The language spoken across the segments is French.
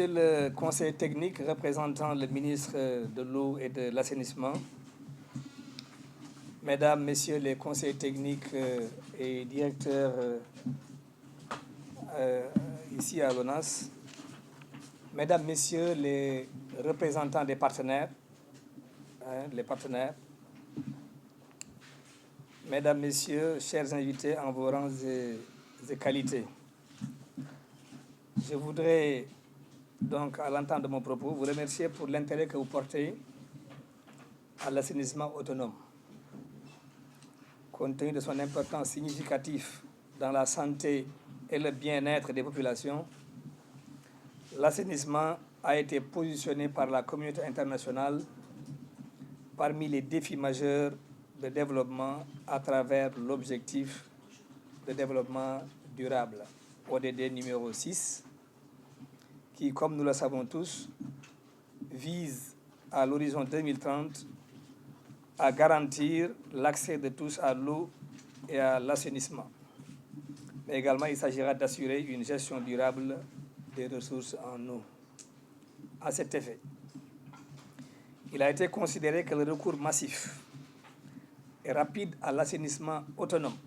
Monsieur le conseiller technique représentant le ministre de l'Eau et de l'Assainissement, Mesdames, Messieurs les conseillers techniques et directeurs ici à l'ONAS, Mesdames, Messieurs les représentants des partenaires, Mesdames, Messieurs, chers invités en vos rangs et qualités, je voudrais donc, à l'entente de mon propos, vous remercier pour l'intérêt que vous portez à l'assainissement autonome. Compte tenu de son importance significative dans la santé et le bien-être des populations, l'assainissement a été positionné par la communauté internationale parmi les défis majeurs de développement à travers l'objectif de développement durable, ODD numéro 6, qui, comme nous le savons tous, vise à l'horizon 2030 à garantir l'accès de tous à l'eau et à l'assainissement. Mais également, il s'agira d'assurer une gestion durable des ressources en eau. À cet effet, il a été considéré que le recours massif et rapide à l'assainissement autonome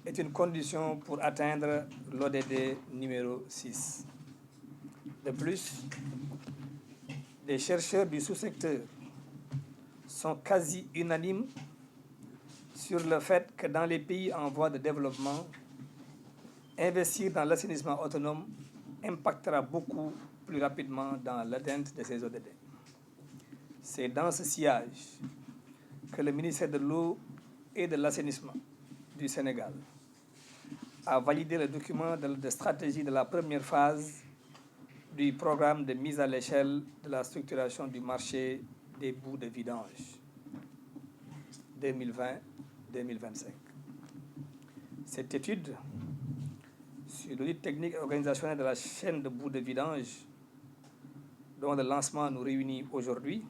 est une condition pour atteindre l'ODD numéro 6. De plus, les chercheurs du sous-secteur sont quasi unanimes sur le fait que dans les pays en voie de développement, investir dans l'assainissement autonome impactera beaucoup plus rapidement dans l'atteinte de ces ODD. C'est dans ce sillage que le ministère de l'Eau et de l'Assainissement du Sénégal a validé le document de stratégie de la première phase du programme de mise à l'échelle de la structuration du marché des boues de vidange 2020-2025. Cette étude sur l'audit technique et organisationnel de la chaîne de boues de vidange, dont le lancement nous réunit aujourd'hui,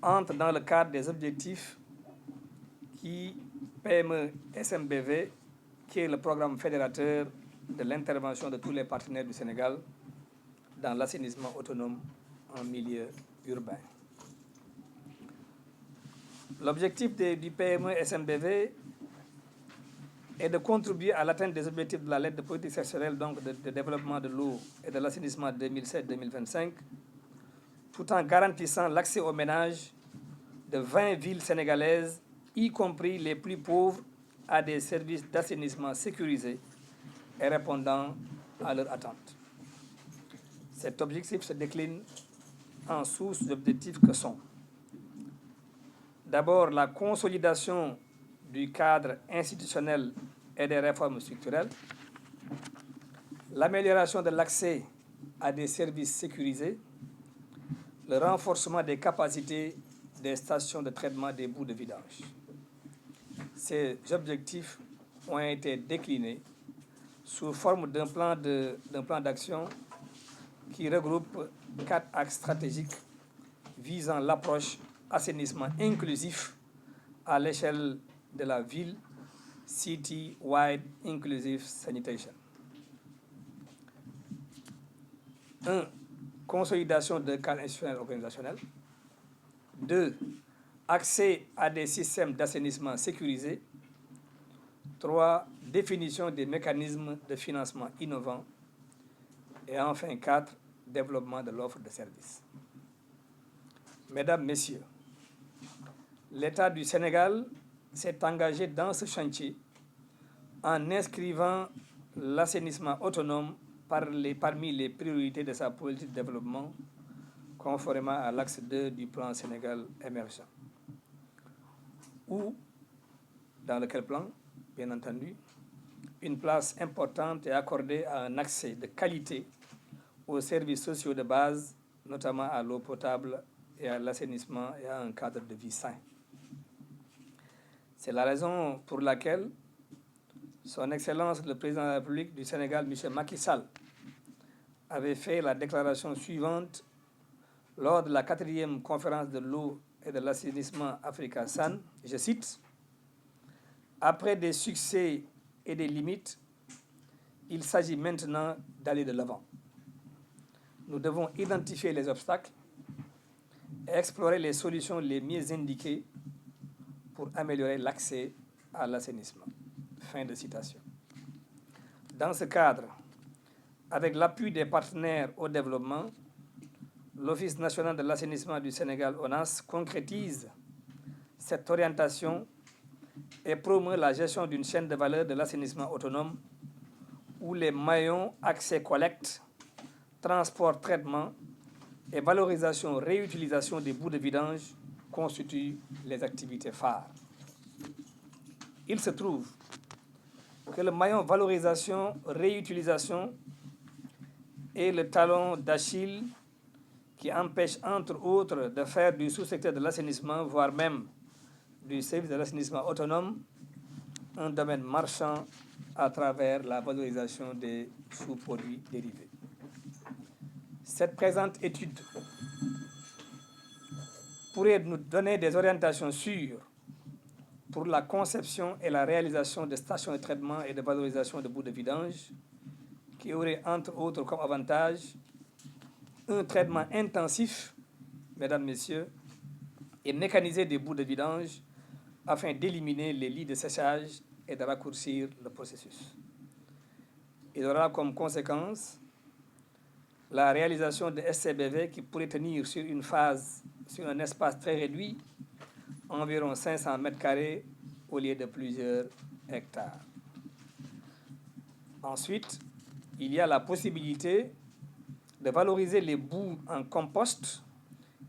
entre dans le cadre des objectifs qui PME SMBV, qui est le programme fédérateur de l'intervention de tous les partenaires du Sénégal dans l'assainissement autonome en milieu urbain. L'objectif du PME SMBV est de contribuer à l'atteinte des objectifs de la lettre de politique sectorielle donc de développement de l'eau et de l'assainissement 2007-2025, tout en garantissant l'accès aux ménages de 20 villes sénégalaises, y compris les plus pauvres, à des services d'assainissement sécurisés et répondant à leurs attentes. Cet objectif se décline en sous-objectifs que sont d'abord la consolidation du cadre institutionnel et des réformes structurelles, l'amélioration de l'accès à des services sécurisés, le renforcement des capacités des stations de traitement des boues de vidange. Ces objectifs ont été déclinés sous forme d'un plan d'action qui regroupe 4 axes stratégiques visant l'approche assainissement inclusif à l'échelle de la ville, City-Wide Inclusive Sanitation. 1. Consolidation de cadre institutionnel organisationnel. 2. Accès à des systèmes d'assainissement sécurisés. 3. Définition des mécanismes de financement innovants. Et enfin, 4. Développement de l'offre de services. Mesdames, Messieurs, l'État du Sénégal s'est engagé dans ce chantier en inscrivant l'assainissement autonome parmi les priorités de sa politique de développement, conformément à l'axe 2 du plan Sénégal émergent. Ou, dans lequel plan, bien entendu, une place importante est accordée à un accès de qualité aux services sociaux de base, notamment à l'eau potable et à l'assainissement et à un cadre de vie sain. C'est la raison pour laquelle Son Excellence le Président de la République du Sénégal, M. Macky Sall, avait fait la déclaration suivante lors de la 4e conférence de l'eau et de l'assainissement Africa SAN, je cite, « Après des succès et des limites, il s'agit maintenant d'aller de l'avant. nous devons identifier les obstacles et explorer les solutions les mieux indiquées pour améliorer l'accès à l'assainissement. » Fin de citation. Dans ce cadre, avec l'appui des partenaires au développement, l'Office national de l'assainissement du Sénégal, ONAS, concrétise cette orientation et promeut la gestion d'une chaîne de valeur de l'assainissement autonome où les maillons accès-collecte, transport, traitement et valorisation-réutilisation des bouts de vidange constituent les activités phares. Il se trouve que le maillon valorisation-réutilisation est le talon d'Achille qui empêche, entre autres, de faire du sous-secteur de l'assainissement, voire même du service de l'assainissement autonome, un domaine marchand à travers la valorisation des sous-produits dérivés. Cette présente étude pourrait nous donner des orientations sûres pour la conception et la réalisation de stations de traitement et de valorisation de bouts de vidange qui auraient, entre autres, comme avantage un traitement intensif, mesdames, messieurs, et mécanisé des bouts de vidange afin d'éliminer les lits de séchage et de raccourcir le processus. Il aura comme conséquence la réalisation de SCBV qui pourrait tenir sur une phase, sur un espace très réduit, environ 500 mètres carrés au lieu de plusieurs hectares. Ensuite, il y a la possibilité de valoriser les boues en compost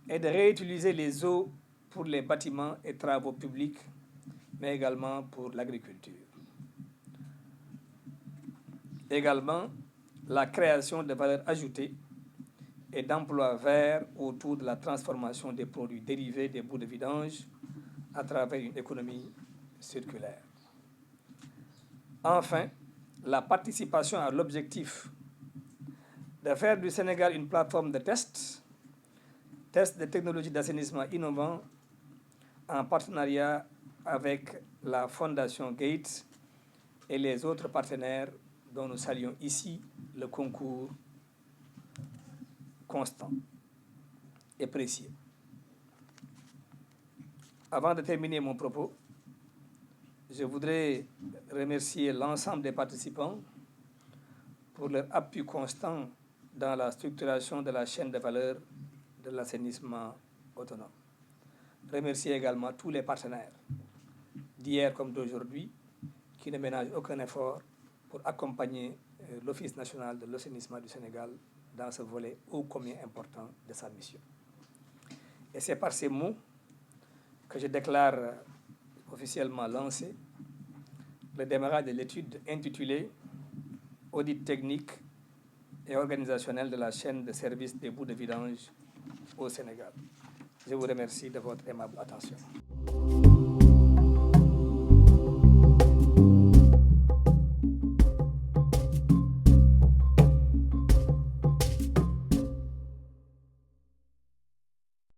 et de réutiliser les eaux pour les bâtiments et travaux publics, mais également pour l'agriculture. Également, la création de valeur ajoutée et d'emplois verts autour de la transformation des produits dérivés des bouts de vidange à travers une économie circulaire. Enfin, la participation à l'objectif de faire du Sénégal une plateforme de tests de technologies d'assainissement innovants en partenariat avec la Fondation Gates et les autres partenaires dont nous saluons ici le concours constant et précieux. Avant de terminer mon propos, je voudrais remercier l'ensemble des participants pour leur appui constant dans la structuration de la chaîne de valeur de l'assainissement autonome. Remercier également tous les partenaires d'hier comme d'aujourd'hui qui ne ménagent aucun effort pour accompagner l'Office national de l'assainissement du Sénégal dans ce volet ô combien important de sa mission. Et c'est par ces mots que je déclare officiellement lancé le démarrage de l'étude intitulée « Audit technique et organisationnel de la chaîne de services des bouts de vidange au Sénégal ». Je vous remercie de votre aimable attention.